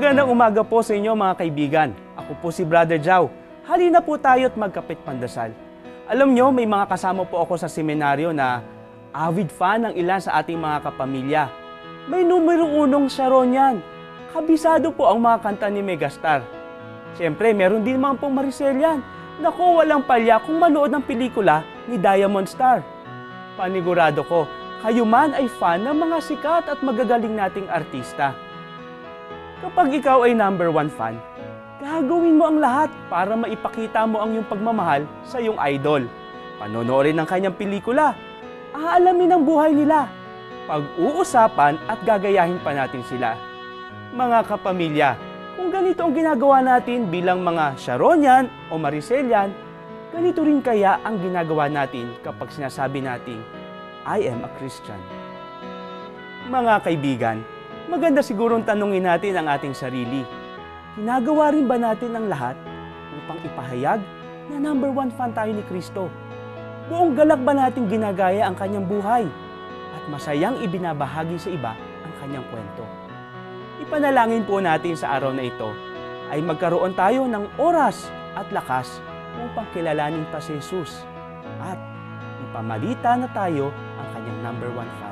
Magandang umaga po sa inyo mga kaibigan. Ako po si Brother Jao. Halina po tayo at magkapit pandasal. Alam nyo, may mga kasama po ako sa seminaryo na avid fan ng ilan sa ating mga kapamilya. May numero 1 Sharon yan. Kabisado po ang mga kanta ni Megastar. Siyempre, meron din mga pong Maricel yan. Naku, walang palya kung manood ng pelikula ni Diamond Star. Panigurado ko, kayo man ay fan ng mga sikat at magagaling nating artista. Kapag ikaw ay number 1 fan, gagawin mo ang lahat para maipakita mo ang iyong pagmamahal sa iyong idol. Panonoorin ang kanyang pelikula, aalamin ang buhay nila, pag-uusapan at gagayahin pa natin sila. Mga kapamilya, kung ganito ang ginagawa natin bilang mga Sharonian o Maricelian, ganito rin kaya ang ginagawa natin kapag sinasabi natin, I am a Christian. Mga kaibigan, maganda sigurong tanungin natin ang ating sarili. Ginagawa rin ba natin ang lahat upang ipahayag na number 1 fan tayo ni Kristo? Buong galak ba natin ginagaya ang kanyang buhay? At masayang ibinabahagi sa iba ang kanyang kwento? Ipanalangin po natin sa araw na ito ay magkaroon tayo ng oras at lakas upang kilalanin pa si Jesus at ipamalita na tayo ang kanyang number 1 fan.